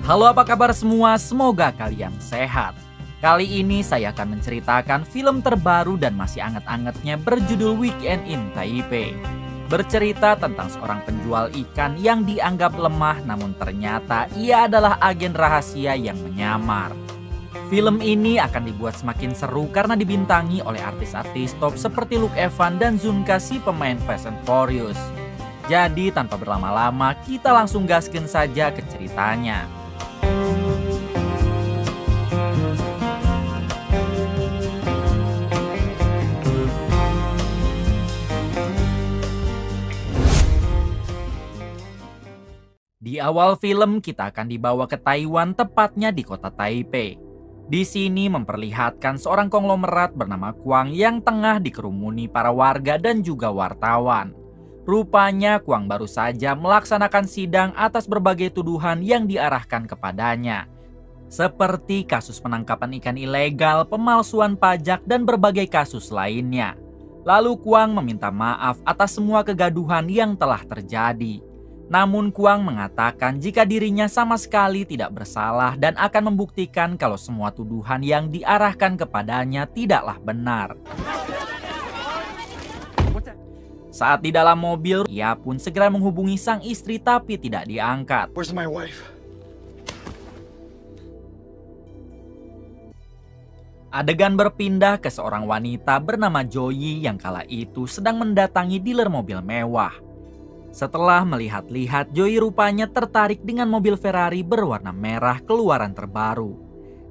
Halo, apa kabar semua? Semoga kalian sehat. Kali ini saya akan menceritakan film terbaru dan masih anget-angetnya berjudul Weekend in Taipei. Bercerita tentang seorang penjual ikan yang dianggap lemah, namun ternyata ia adalah agen rahasia yang menyamar. Film ini akan dibuat semakin seru karena dibintangi oleh artis-artis top seperti Luke Evans dan Zunka, si pemain Fast and Furious. Jadi tanpa berlama-lama, kita langsung gaskeun saja ke ceritanya. Di awal film kita akan dibawa ke Taiwan, tepatnya di kota Taipei. Di sini memperlihatkan seorang konglomerat bernama Kwang yang tengah dikerumuni para warga dan juga wartawan. Rupanya Kwang baru saja melaksanakan sidang atas berbagai tuduhan yang diarahkan kepadanya. Seperti kasus penangkapan ikan ilegal, pemalsuan pajak, dan berbagai kasus lainnya. Lalu Kwang meminta maaf atas semua kegaduhan yang telah terjadi. Namun Kwang mengatakan jika dirinya sama sekali tidak bersalah dan akan membuktikan kalau semua tuduhan yang diarahkan kepadanya tidaklah benar. Saat di dalam mobil, ia pun segera menghubungi sang istri tapi tidak diangkat. Where's my wife? Adegan berpindah ke seorang wanita bernama Joey yang kala itu sedang mendatangi dealer mobil mewah. Setelah melihat-lihat, Joey rupanya tertarik dengan mobil Ferrari berwarna merah keluaran terbaru.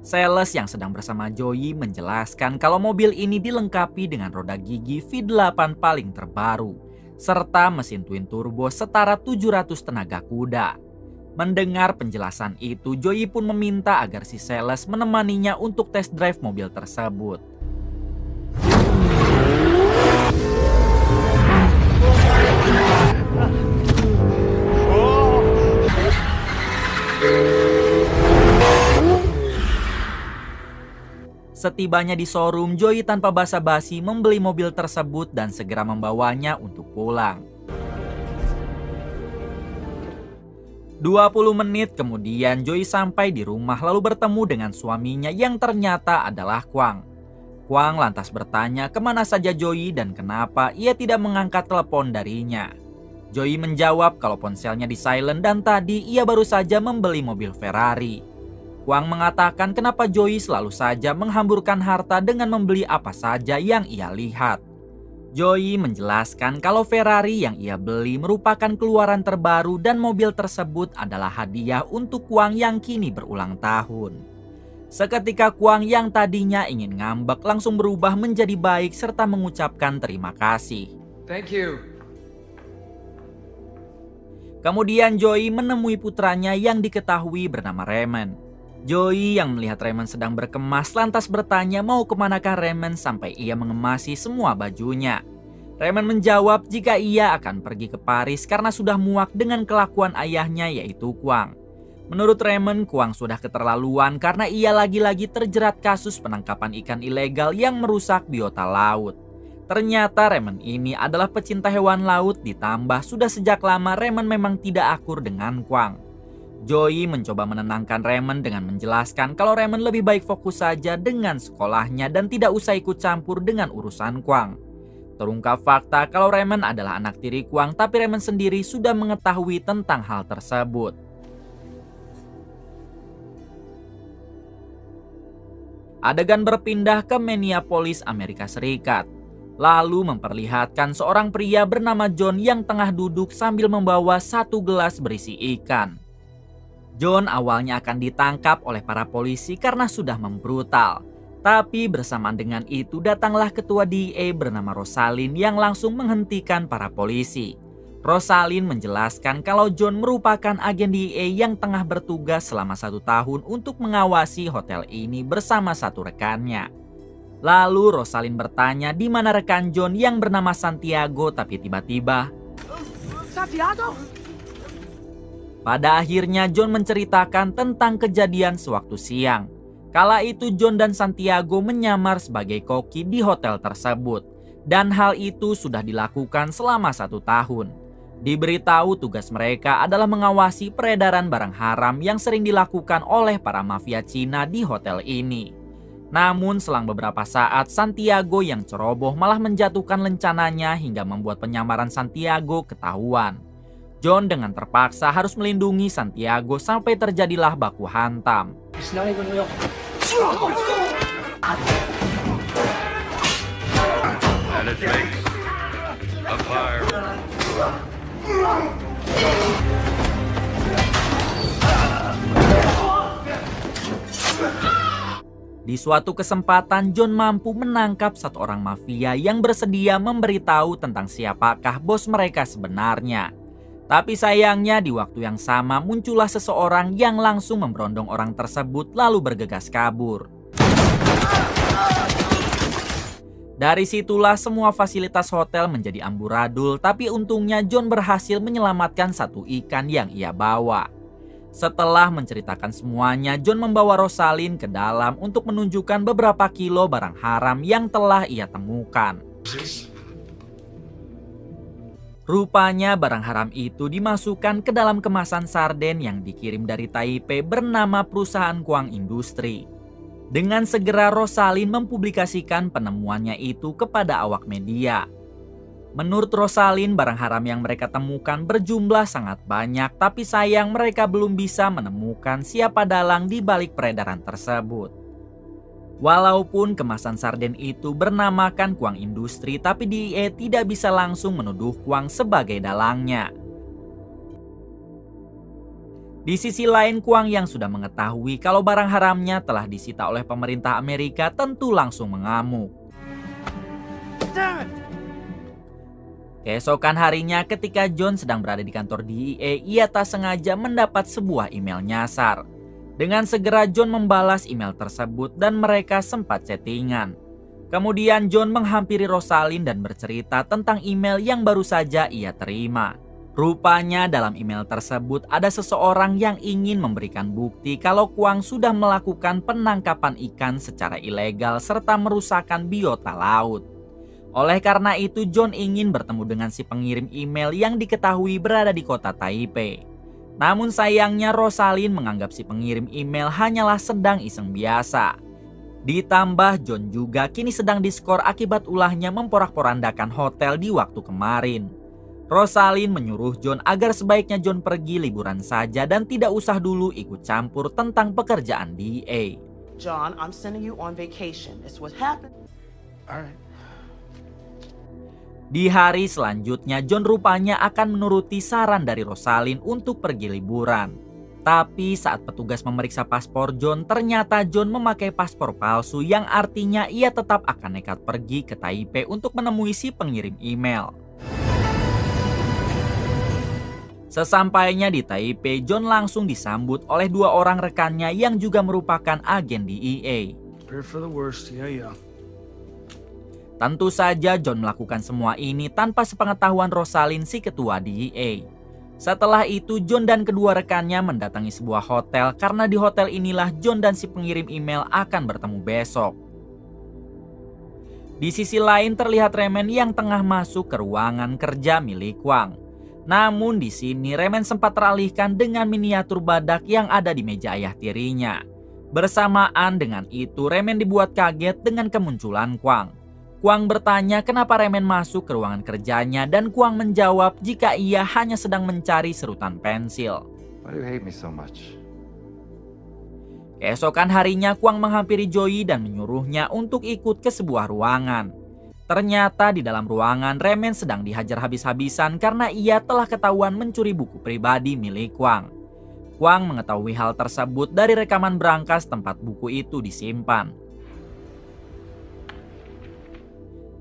Sales yang sedang bersama Joey menjelaskan kalau mobil ini dilengkapi dengan roda gigi V8 paling terbaru, serta mesin twin turbo setara 700 tenaga kuda. Mendengar penjelasan itu, Joey pun meminta agar si sales menemaninya untuk test drive mobil tersebut. Setibanya di showroom, Joey tanpa basa-basi membeli mobil tersebut dan segera membawanya untuk pulang. 20 menit kemudian Joey sampai di rumah lalu bertemu dengan suaminya yang ternyata adalah Kwang. Kwang lantas bertanya kemana saja Joey dan kenapa ia tidak mengangkat telepon darinya. Joey menjawab kalau ponselnya di silent dan tadi ia baru saja membeli mobil Ferrari. Kwang mengatakan kenapa Joey selalu saja menghamburkan harta dengan membeli apa saja yang ia lihat. Joey menjelaskan kalau Ferrari yang ia beli merupakan keluaran terbaru dan mobil tersebut adalah hadiah untuk Kwang yang kini berulang tahun. Seketika Kwang yang tadinya ingin ngambek langsung berubah menjadi baik serta mengucapkan terima kasih. Thank you. Kemudian Joey menemui putranya yang diketahui bernama Raymond. Joey yang melihat Raymond sedang berkemas lantas bertanya mau kemanakah Raymond sampai ia mengemasi semua bajunya. Raymond menjawab jika ia akan pergi ke Paris karena sudah muak dengan kelakuan ayahnya yaitu Kwang. Menurut Raymond, Kwang sudah keterlaluan karena ia lagi-lagi terjerat kasus penangkapan ikan ilegal yang merusak biota laut. Ternyata Raymond ini adalah pecinta hewan laut, ditambah sudah sejak lama Raymond memang tidak akur dengan Kwang. Joey mencoba menenangkan Raymond dengan menjelaskan kalau Raymond lebih baik fokus saja dengan sekolahnya dan tidak usah ikut campur dengan urusan Kwang. Terungkap fakta kalau Raymond adalah anak tiri Kwang, tapi Raymond sendiri sudah mengetahui tentang hal tersebut. Adegan berpindah ke Minneapolis, Amerika Serikat. Lalu memperlihatkan seorang pria bernama John yang tengah duduk sambil membawa satu gelas berisi ikan. John awalnya akan ditangkap oleh para polisi karena sudah membrutal. Tapi bersamaan dengan itu datanglah ketua DEA bernama Rosalind yang langsung menghentikan para polisi. Rosalind menjelaskan kalau John merupakan agen DEA yang tengah bertugas selama 1 tahun untuk mengawasi hotel ini bersama satu rekannya. Lalu Rosalind bertanya di mana rekan John yang bernama Santiago, tapi tiba-tiba Santiago? pada akhirnya John menceritakan tentang kejadian sewaktu siang. Kala itu John dan Santiago menyamar sebagai koki di hotel tersebut. Dan hal itu sudah dilakukan selama 1 tahun. Diberitahu tugas mereka adalah mengawasi peredaran barang haram yang sering dilakukan oleh para mafia Cina di hotel ini. Namun selang beberapa saat Santiago yang ceroboh malah menjatuhkan rencananya hingga membuat penyamaran Santiago ketahuan. John dengan terpaksa harus melindungi Santiago sampai terjadilah baku hantam. It's not even real. And it makes a fire. Di suatu kesempatan John mampu menangkap 1 orang mafia yang bersedia memberitahu tentang siapakah bos mereka sebenarnya. Tapi sayangnya di waktu yang sama muncullah seseorang yang langsung memberondong orang tersebut lalu bergegas kabur. Dari situlah semua fasilitas hotel menjadi amburadul, tapi untungnya John berhasil menyelamatkan 1 ikan yang ia bawa. Setelah menceritakan semuanya, John membawa Rosalind ke dalam untuk menunjukkan beberapa kilo barang haram yang telah ia temukan. Rupanya barang haram itu dimasukkan ke dalam kemasan sarden yang dikirim dari Taipei bernama perusahaan Kuang Industri. Dengan segera Rosalind mempublikasikan penemuannya itu kepada awak media. Menurut Rosalind, barang haram yang mereka temukan berjumlah sangat banyak, tapi sayang mereka belum bisa menemukan siapa dalang di balik peredaran tersebut. Walaupun kemasan sarden itu bernamakan Kuang Industri, tapi DEA tidak bisa langsung menuduh Kuang sebagai dalangnya. Di sisi lain, Kuang yang sudah mengetahui kalau barang haramnya telah disita oleh pemerintah Amerika tentu langsung mengamuk. Keesokan harinya ketika John sedang berada di kantor DEA, ia tak sengaja mendapat sebuah email nyasar. Dengan segera John membalas email tersebut dan mereka sempat chattingan. Kemudian John menghampiri Rosalind dan bercerita tentang email yang baru saja ia terima. Rupanya dalam email tersebut ada seseorang yang ingin memberikan bukti kalau Kuang sudah melakukan penangkapan ikan secara ilegal serta merusakkan biota laut. Oleh karena itu John ingin bertemu dengan si pengirim email yang diketahui berada di kota Taipei. Namun sayangnya Rosalind menganggap si pengirim email hanyalah sedang iseng biasa. Ditambah John juga kini sedang diskor akibat ulahnya memporak-porandakan hotel di waktu kemarin. Rosalind menyuruh John agar sebaiknya John pergi liburan saja dan tidak usah dulu ikut campur tentang pekerjaan DEA. John, I'm sending you on vacation. It's what happened. All right. Di hari selanjutnya, John rupanya akan menuruti saran dari Rosalind untuk pergi liburan. Tapi saat petugas memeriksa paspor John, ternyata John memakai paspor palsu yang artinya ia tetap akan nekat pergi ke Taipei untuk menemui si pengirim email. Sesampainya di Taipei, John langsung disambut oleh 2 orang rekannya yang juga merupakan agen DEA. Prepare for the worst. Yeah. Tentu saja John melakukan semua ini tanpa sepengetahuan Rosalind si ketua DEA. Setelah itu John dan kedua rekannya mendatangi sebuah hotel karena di hotel inilah John dan si pengirim email akan bertemu besok. Di sisi lain terlihat Raymond yang tengah masuk ke ruangan kerja milik Kuang. Namun di sini Raymond sempat teralihkan dengan miniatur badak yang ada di meja ayah tirinya. Bersamaan dengan itu Raymond dibuat kaget dengan kemunculan Kuang. Kuang bertanya kenapa Raymond masuk ke ruangan kerjanya dan Kuang menjawab jika ia hanya sedang mencari serutan pensil. Why do you hate me so much? Keesokan harinya Kuang menghampiri Joey dan menyuruhnya untuk ikut ke sebuah ruangan. Ternyata di dalam ruangan Raymond sedang dihajar habis-habisan karena ia telah ketahuan mencuri buku pribadi milik Kuang. Kuang mengetahui hal tersebut dari rekaman brankas tempat buku itu disimpan.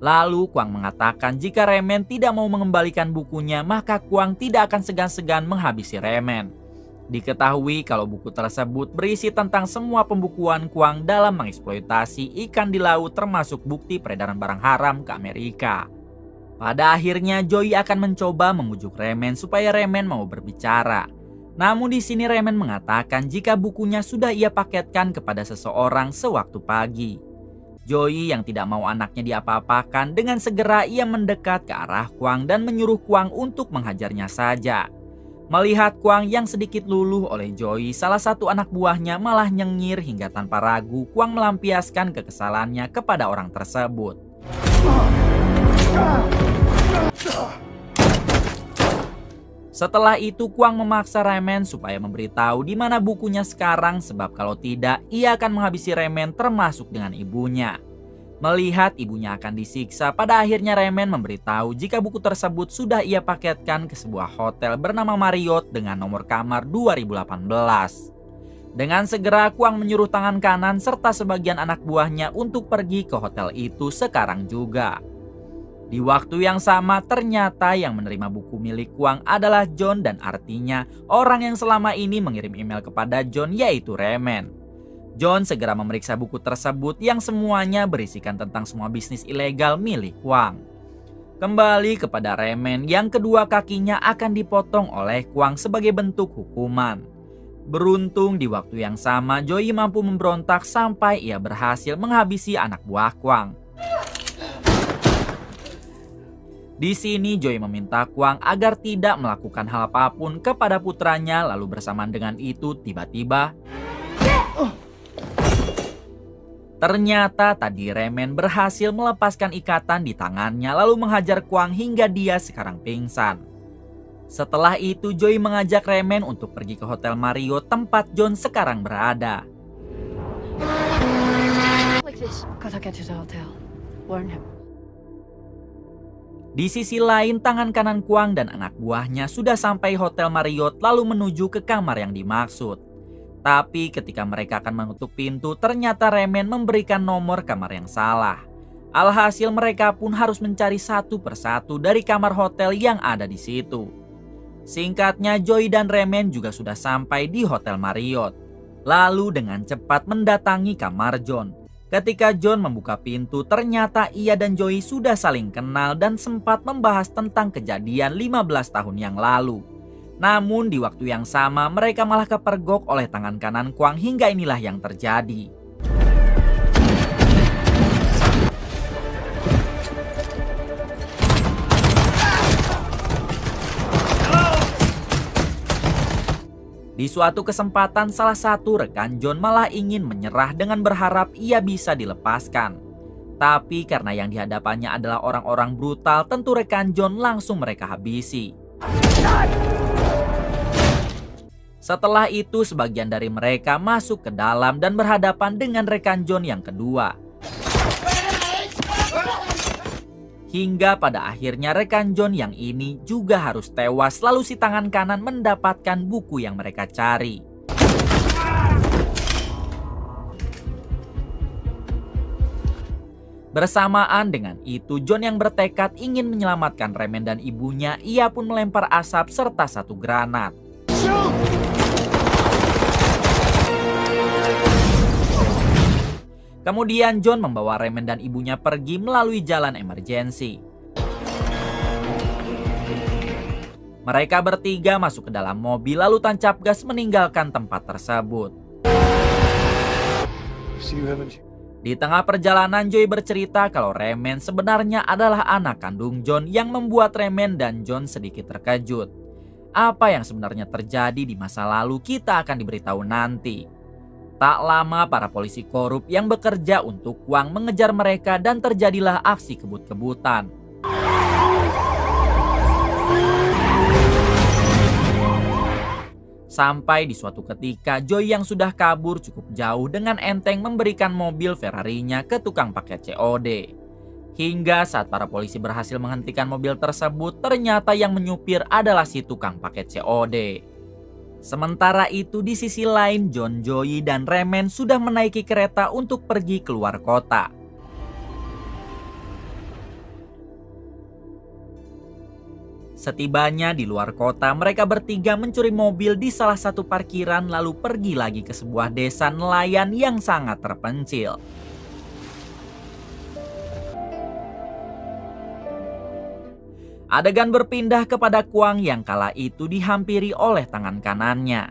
Lalu Kuang mengatakan jika Raymond tidak mau mengembalikan bukunya, maka Kuang tidak akan segan-segan menghabisi Raymond. Diketahui kalau buku tersebut berisi tentang semua pembukuan Kuang dalam mengeksploitasi ikan di laut termasuk bukti peredaran barang haram ke Amerika. Pada akhirnya Joey akan mencoba membujuk Raymond supaya Raymond mau berbicara. Namun di sini Raymond mengatakan jika bukunya sudah ia paketkan kepada seseorang sewaktu pagi. Joey yang tidak mau anaknya diapa-apakan, dengan segera ia mendekat ke arah Kwang dan menyuruh Kwang untuk menghajarnya saja. Melihat Kwang yang sedikit luluh oleh Joey, salah satu anak buahnya malah nyengir hingga tanpa ragu Kwang melampiaskan kekesalannya kepada orang tersebut. Setelah itu Kwang memaksa Raymond supaya memberitahu di mana bukunya sekarang, sebab kalau tidak ia akan menghabisi Raymond termasuk dengan ibunya. Melihat ibunya akan disiksa, pada akhirnya Raymond memberitahu jika buku tersebut sudah ia paketkan ke sebuah hotel bernama Marriott dengan nomor kamar 2018. Dengan segera Kwang menyuruh tangan kanan serta sebagian anak buahnya untuk pergi ke hotel itu sekarang juga. Di waktu yang sama ternyata yang menerima buku milik Kwang adalah John, dan artinya orang yang selama ini mengirim email kepada John yaitu Raymond. John segera memeriksa buku tersebut yang semuanya berisikan tentang semua bisnis ilegal milik Kwang. Kembali kepada Raymond yang kedua kakinya akan dipotong oleh Kwang sebagai bentuk hukuman. Beruntung di waktu yang sama Joey mampu memberontak sampai ia berhasil menghabisi anak buah Kwang. Di sini Joey meminta Kwang agar tidak melakukan hal apapun kepada putranya, lalu bersamaan dengan itu tiba-tiba ternyata tadi Raymond berhasil melepaskan ikatan di tangannya lalu menghajar Kwang hingga dia sekarang pingsan. Setelah itu Joey mengajak Raymond untuk pergi ke Hotel Marriott tempat John sekarang berada. Di sisi lain, tangan kanan Kwang dan anak buahnya sudah sampai Hotel Marriott lalu menuju ke kamar yang dimaksud. Tapi ketika mereka akan menutup pintu, ternyata Raymond memberikan nomor kamar yang salah. Alhasil mereka pun harus mencari satu persatu dari kamar hotel yang ada di situ. Singkatnya, Joey dan Raymond juga sudah sampai di Hotel Marriott. Lalu dengan cepat mendatangi kamar John. Ketika John membuka pintu, ternyata ia dan Joey sudah saling kenal dan sempat membahas tentang kejadian 15 tahun yang lalu. Namun di waktu yang sama mereka malah kepergok oleh tangan kanan Kwang hingga inilah yang terjadi. Di suatu kesempatan salah satu rekan John malah ingin menyerah dengan berharap ia bisa dilepaskan. Tapi karena yang dihadapannya adalah orang-orang brutal, tentu rekan John langsung mereka habisi. Setelah itu sebagian dari mereka masuk ke dalam dan berhadapan dengan rekan John yang kedua. Hingga pada akhirnya rekan John yang ini juga harus tewas, lalu si tangan kanan mendapatkan buku yang mereka cari. Bersamaan dengan itu John yang bertekad ingin menyelamatkan Raymond dan ibunya, ia pun melempar asap serta satu granat. Kemudian John membawa Raymond dan ibunya pergi melalui jalan emergensi. Mereka bertiga masuk ke dalam mobil lalu tancap gas meninggalkan tempat tersebut. Di tengah perjalanan Joey bercerita kalau Raymond sebenarnya adalah anak kandung John yang membuat Raymond dan John sedikit terkejut. Apa yang sebenarnya terjadi di masa lalu kita akan diberitahu nanti. Tak lama para polisi korup yang bekerja untuk Kwang mengejar mereka dan terjadilah aksi kebut-kebutan. Sampai di suatu ketika Joey yang sudah kabur cukup jauh dengan enteng memberikan mobil Ferrarinya ke tukang paket COD. Hingga saat para polisi berhasil menghentikan mobil tersebut, ternyata yang menyupir adalah si tukang paket COD. Sementara itu di sisi lain John, Joey, dan Raymond sudah menaiki kereta untuk pergi keluar kota. Setibanya di luar kota, mereka bertiga mencuri mobil di salah satu parkiran lalu pergi lagi ke sebuah desa nelayan yang sangat terpencil. Adegan berpindah kepada Kwang yang kala itu dihampiri oleh tangan kanannya.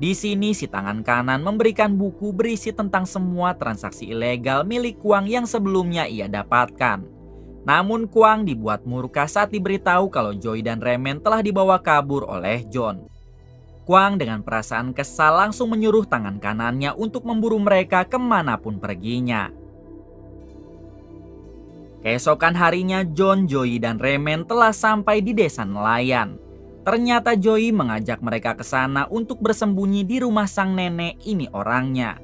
Di sini si tangan kanan memberikan buku berisi tentang semua transaksi ilegal milik Kwang yang sebelumnya ia dapatkan. Namun Kwang dibuat murka saat diberitahu kalau Joey dan Raymond telah dibawa kabur oleh John. Kwang dengan perasaan kesal langsung menyuruh tangan kanannya untuk memburu mereka kemanapun perginya. Keesokan harinya John, Joey, dan Raymond telah sampai di desa nelayan. Ternyata Joey mengajak mereka ke sana untuk bersembunyi di rumah sang nenek ini orangnya.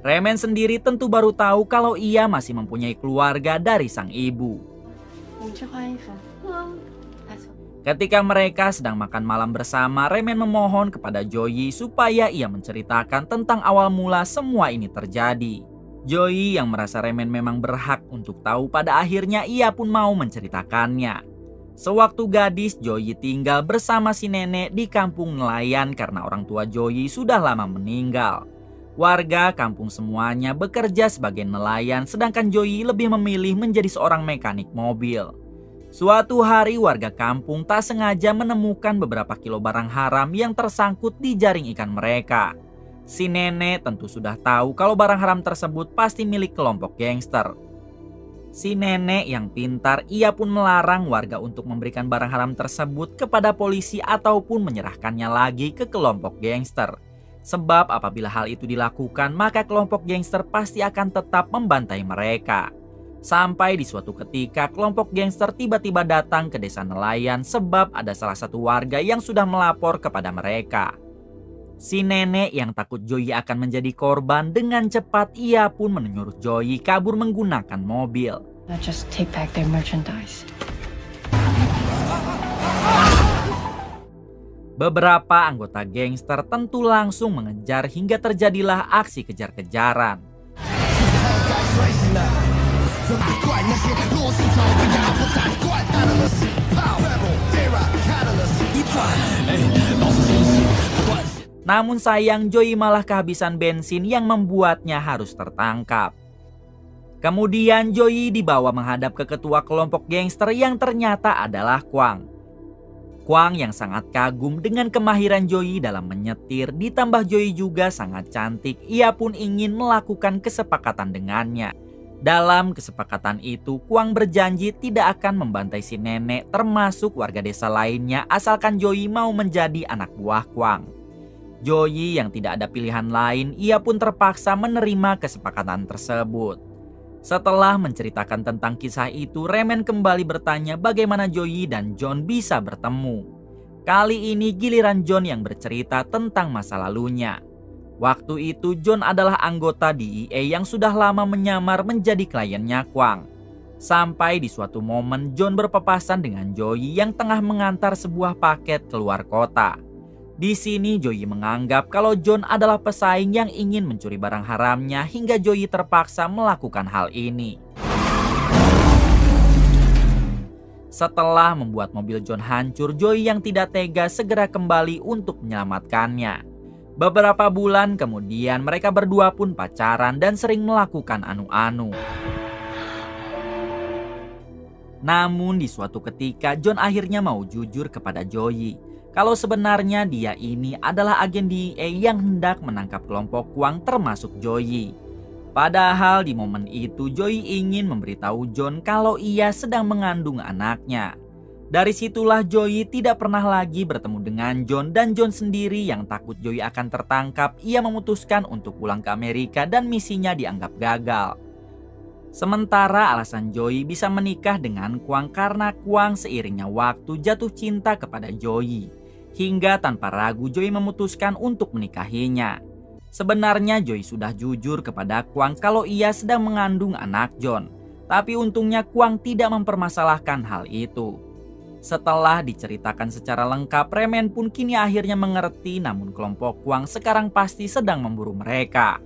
Raymond sendiri tentu baru tahu kalau ia masih mempunyai keluarga dari sang ibu. Ketika mereka sedang makan malam bersama, Raymond memohon kepada Joey supaya ia menceritakan tentang awal mula semua ini terjadi. Joey yang merasa Raymond memang berhak untuk tahu, pada akhirnya ia pun mau menceritakannya. Sewaktu gadis, Joey tinggal bersama si nenek di kampung nelayan karena orang tua Joey sudah lama meninggal. Warga kampung semuanya bekerja sebagai nelayan, sedangkan Joey lebih memilih menjadi seorang mekanik mobil. Suatu hari warga kampung tak sengaja menemukan beberapa kilo barang haram yang tersangkut di jaring ikan mereka. Si nenek tentu sudah tahu kalau barang haram tersebut pasti milik kelompok gangster. Si nenek yang pintar, ia pun melarang warga untuk memberikan barang haram tersebut kepada polisi ataupun menyerahkannya lagi ke kelompok gangster. Sebab apabila hal itu dilakukan, maka kelompok gangster pasti akan tetap membantai mereka. Sampai di suatu ketika kelompok gangster tiba-tiba datang ke desa nelayan sebab ada salah satu warga yang sudah melapor kepada mereka. Si nenek yang takut Joey akan menjadi korban, dengan cepat ia pun menyuruh Joey kabur menggunakan mobil. Just take back their merchandise. Beberapa anggota gangster tentu langsung mengejar hingga terjadilah aksi kejar-kejaran. Namun sayang, Joey malah kehabisan bensin yang membuatnya harus tertangkap. Kemudian Joey dibawa menghadap ke ketua kelompok gangster yang ternyata adalah Kwang. Kwang yang sangat kagum dengan kemahiran Joey dalam menyetir, ditambah Joey juga sangat cantik, ia pun ingin melakukan kesepakatan dengannya. Dalam kesepakatan itu, Kwang berjanji tidak akan membantai si nenek termasuk warga desa lainnya asalkan Joey mau menjadi anak buah Kwang. Joey yang tidak ada pilihan lain, ia pun terpaksa menerima kesepakatan tersebut. Setelah menceritakan tentang kisah itu, Raymond kembali bertanya bagaimana Joey dan John bisa bertemu. Kali ini giliran John yang bercerita tentang masa lalunya. Waktu itu John adalah anggota DEA yang sudah lama menyamar menjadi kliennya Kwang. Sampai di suatu momen John berpapasan dengan Joey yang tengah mengantar sebuah paket keluar kota. Di sini Joey menganggap kalau John adalah pesaing yang ingin mencuri barang haramnya hingga Joey terpaksa melakukan hal ini. Setelah membuat mobil John hancur, Joey yang tidak tega segera kembali untuk menyelamatkannya. Beberapa bulan kemudian mereka berdua pun pacaran dan sering melakukan anu-anu. Namun di suatu ketika John akhirnya mau jujur kepada Joey kalau sebenarnya dia ini adalah agen DEA yang hendak menangkap kelompok Kwang termasuk Joey. Padahal di momen itu Joey ingin memberitahu John kalau ia sedang mengandung anaknya. Dari situlah Joey tidak pernah lagi bertemu dengan John, dan John sendiri yang takut Joey akan tertangkap, ia memutuskan untuk pulang ke Amerika dan misinya dianggap gagal. Sementara alasan Joey bisa menikah dengan Kwang karena Kwang seiringnya waktu jatuh cinta kepada Joey. Hingga tanpa ragu Joey memutuskan untuk menikahinya. Sebenarnya Joey sudah jujur kepada Kwang kalau ia sedang mengandung anak John. Tapi untungnya Kwang tidak mempermasalahkan hal itu. Setelah diceritakan secara lengkap, Raymond pun kini akhirnya mengerti, namun kelompok Kwang sekarang pasti sedang memburu mereka.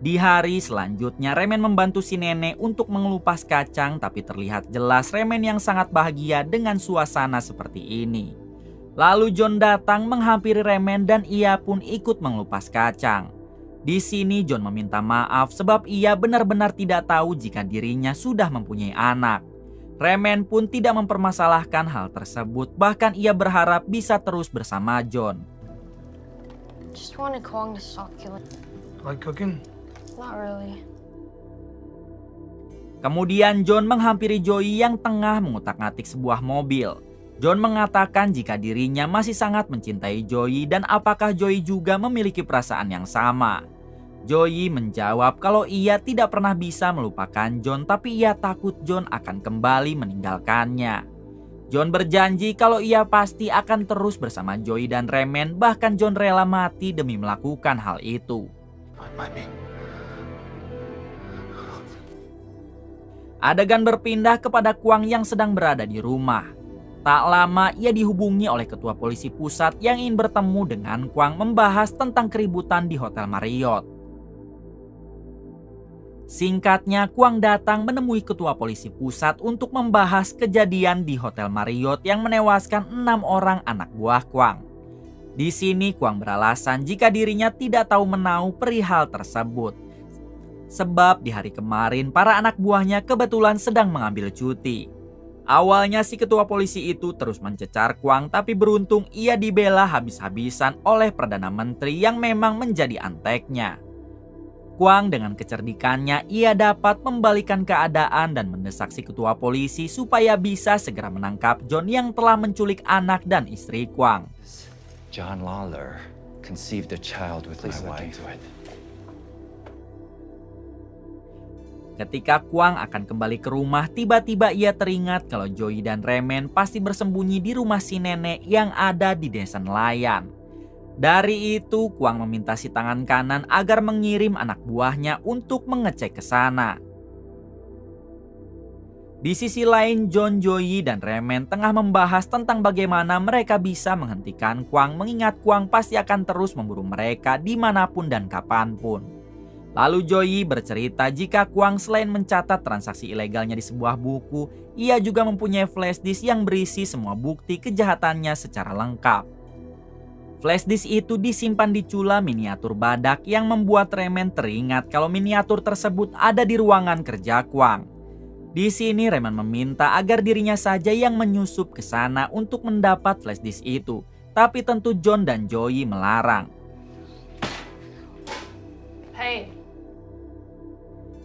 Di hari selanjutnya, Raymond membantu si nenek untuk mengelupas kacang, tapi terlihat jelas Raymond yang sangat bahagia dengan suasana seperti ini. Lalu John datang menghampiri Raymond dan ia pun ikut mengelupas kacang. Di sini John meminta maaf sebab ia benar-benar tidak tahu jika dirinya sudah mempunyai anak. Raymond pun tidak mempermasalahkan hal tersebut, bahkan ia berharap bisa terus bersama John. Just wanted Kwang to stop killing. Like cooking? Not really. Kemudian John menghampiri Joey yang tengah mengutak-atik sebuah mobil. John mengatakan jika dirinya masih sangat mencintai Joey dan apakah Joey juga memiliki perasaan yang sama. Joey menjawab kalau ia tidak pernah bisa melupakan John, tapi ia takut John akan kembali meninggalkannya. John berjanji kalau ia pasti akan terus bersama Joey dan Raymond, bahkan John rela mati demi melakukan hal itu. Adegan berpindah kepada Kwang yang sedang berada di rumah. Tak lama ia dihubungi oleh ketua polisi pusat yang ingin bertemu dengan Kwang membahas tentang keributan di Hotel Marriott. Singkatnya, Kwang datang menemui ketua polisi pusat untuk membahas kejadian di Hotel Marriott yang menewaskan 6 orang anak buah Kwang. Di sini Kwang beralasan jika dirinya tidak tahu menau perihal tersebut. Sebab di hari kemarin para anak buahnya kebetulan sedang mengambil cuti. Awalnya si ketua polisi itu terus mencecar Kwang, tapi beruntung ia dibela habis-habisan oleh Perdana Menteri yang memang menjadi anteknya. Kwang dengan kecerdikannya ia dapat membalikan keadaan dan mendesak si ketua polisi supaya bisa segera menangkap John yang telah menculik anak dan istri Kwang. John Lawler conceived a child with my wife. Ketika Kwang akan kembali ke rumah, tiba-tiba ia teringat kalau Joey dan Raymond pasti bersembunyi di rumah si nenek yang ada di desa nelayan. Dari itu, Kwang meminta si tangan kanan agar mengirim anak buahnya untuk mengecek ke sana. Di sisi lain, John, Joey, dan Raymond tengah membahas tentang bagaimana mereka bisa menghentikan Kwang, mengingat Kwang pasti akan terus memburu mereka dimanapun dan kapanpun. Lalu Joey bercerita jika Kwang selain mencatat transaksi ilegalnya di sebuah buku, ia juga mempunyai flash disk yang berisi semua bukti kejahatannya secara lengkap. Flash disk itu disimpan di cula miniatur badak yang membuat Raymond teringat kalau miniatur tersebut ada di ruangan kerja Kwang. Di sini Raymond meminta agar dirinya saja yang menyusup ke sana untuk mendapat flash disk itu, tapi tentu John dan Joey melarang. Hey.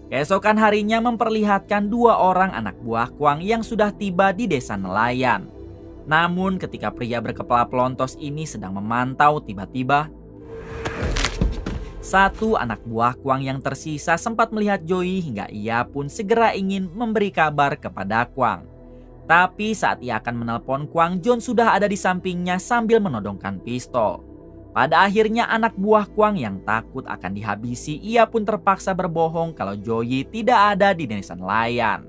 Keesokan harinya memperlihatkan 2 orang anak buah Kwang yang sudah tiba di desa nelayan. Namun ketika pria berkepala pelontos ini sedang memantau, tiba-tiba satu anak buah Kwang yang tersisa sempat melihat Joey hingga ia pun segera ingin memberi kabar kepada Kwang. Tapi saat ia akan menelpon Kwang, John sudah ada di sampingnya sambil menodongkan pistol. Pada akhirnya anak buah Kwang yang takut akan dihabisi, ia pun terpaksa berbohong kalau Joey tidak ada di desa nelayan.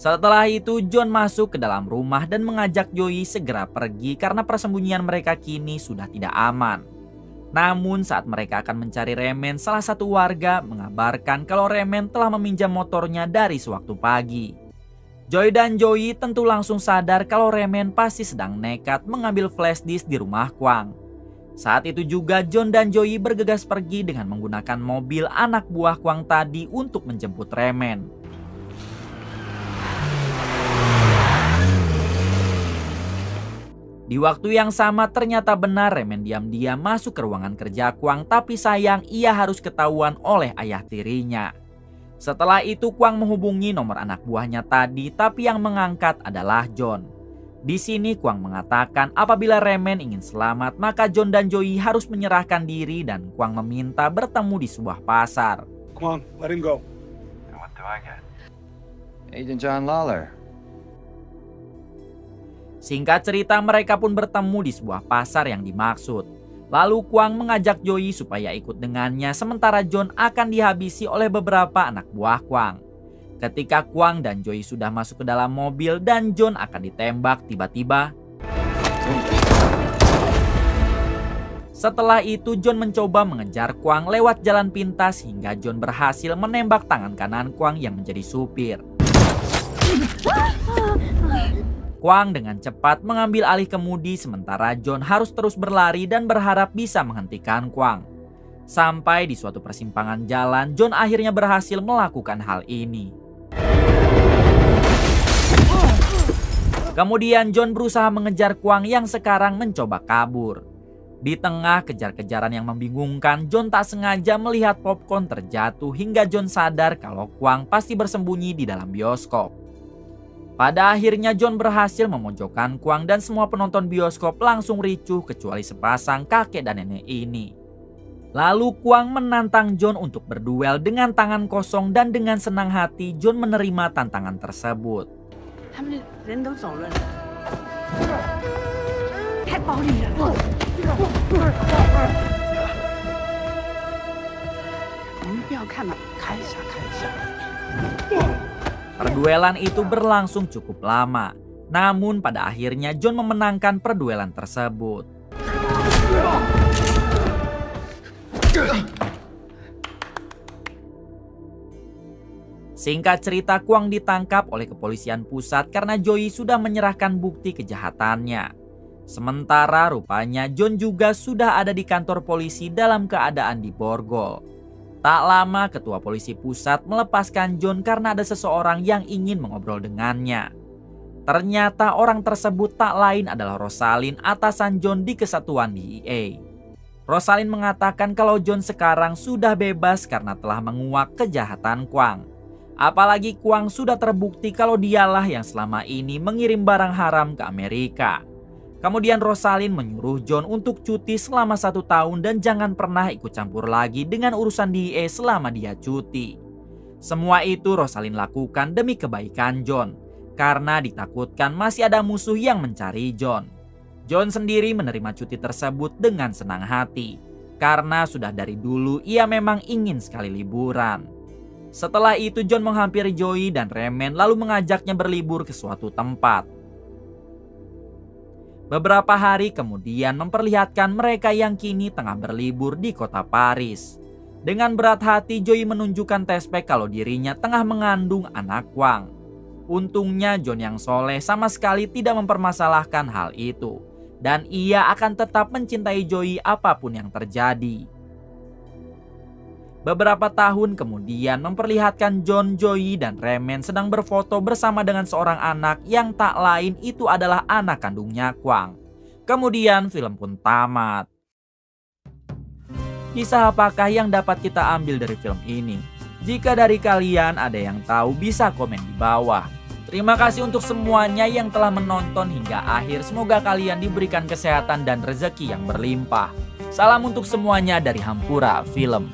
Setelah itu John masuk ke dalam rumah dan mengajak Joey segera pergi karena persembunyian mereka kini sudah tidak aman. Namun saat mereka akan mencari Raymond, salah satu warga mengabarkan kalau Raymond telah meminjam motornya dari sewaktu pagi. Joy dan Joey tentu langsung sadar kalau Raymond pasti sedang nekat mengambil flash disk di rumah Kwang. Saat itu juga John dan Joey bergegas pergi dengan menggunakan mobil anak buah Kwang tadi untuk menjemput Raymond. Di waktu yang sama ternyata benar Raymond diam-diam masuk ke ruangan kerja Kwang, tapi sayang ia harus ketahuan oleh ayah tirinya. Setelah itu Kwang menghubungi nomor anak buahnya tadi, tapi yang mengangkat adalah John. Di sini Kwang mengatakan apabila Raymond ingin selamat, maka John dan Joey harus menyerahkan diri dan Kwang meminta bertemu di sebuah pasar. Kwang, let him go. What do I get? Agent John Lawler. Singkat cerita mereka pun bertemu di sebuah pasar yang dimaksud. Lalu Kwang mengajak Joey supaya ikut dengannya sementara John akan dihabisi oleh beberapa anak buah Kwang. Ketika Kwang dan Joey sudah masuk ke dalam mobil dan John akan ditembak, tiba-tiba setelah itu John mencoba mengejar Kwang lewat jalan pintas hingga John berhasil menembak tangan kanan Kwang yang menjadi supir. Kwang dengan cepat mengambil alih kemudi sementara John harus terus berlari dan berharap bisa menghentikan Kwang. Sampai di suatu persimpangan jalan, John akhirnya berhasil melakukan hal ini. Kemudian John berusaha mengejar Kwang yang sekarang mencoba kabur. Di tengah kejar-kejaran yang membingungkan, John tak sengaja melihat popcorn terjatuh hingga John sadar kalau Kwang pasti bersembunyi di dalam bioskop. Pada akhirnya John berhasil memojokkan Kwang dan semua penonton bioskop langsung ricuh kecuali sepasang kakek dan nenek ini. Lalu Kwang menantang John untuk berduel dengan tangan kosong dan dengan senang hati John menerima tantangan tersebut. Perduelan itu berlangsung cukup lama, namun pada akhirnya John memenangkan perduelan tersebut. Singkat cerita, Kwang ditangkap oleh kepolisian pusat karena Joey sudah menyerahkan bukti kejahatannya. Sementara rupanya John juga sudah ada di kantor polisi dalam keadaan diborgol. Tak lama ketua polisi pusat melepaskan John karena ada seseorang yang ingin mengobrol dengannya. Ternyata orang tersebut tak lain adalah Rosalind, atasan John di kesatuan DEA. Rosalind mengatakan kalau John sekarang sudah bebas karena telah menguak kejahatan Kwang. Apalagi Kwang sudah terbukti kalau dialah yang selama ini mengirim barang haram ke Amerika. Kemudian Rosalind menyuruh John untuk cuti selama 1 tahun dan jangan pernah ikut campur lagi dengan urusan DEA selama dia cuti. Semua itu Rosalind lakukan demi kebaikan John, karena ditakutkan masih ada musuh yang mencari John. John sendiri menerima cuti tersebut dengan senang hati, karena sudah dari dulu ia memang ingin sekali liburan. Setelah itu John menghampiri Joey dan Raymond lalu mengajaknya berlibur ke suatu tempat. Beberapa hari kemudian memperlihatkan mereka yang kini tengah berlibur di kota Paris. Dengan berat hati Joey menunjukkan tespek kalau dirinya tengah mengandung anak Kwang. Untungnya John yang soleh sama sekali tidak mempermasalahkan hal itu. Dan ia akan tetap mencintai Joey apapun yang terjadi. Beberapa tahun kemudian memperlihatkan John, Joey, dan Raymond sedang berfoto bersama dengan seorang anak yang tak lain itu adalah anak kandungnya Kwang. Kemudian film pun tamat. Kisah apakah yang dapat kita ambil dari film ini? Jika dari kalian ada yang tahu bisa komen di bawah. Terima kasih untuk semuanya yang telah menonton hingga akhir. Semoga kalian diberikan kesehatan dan rezeki yang berlimpah. Salam untuk semuanya dari Hampura Film.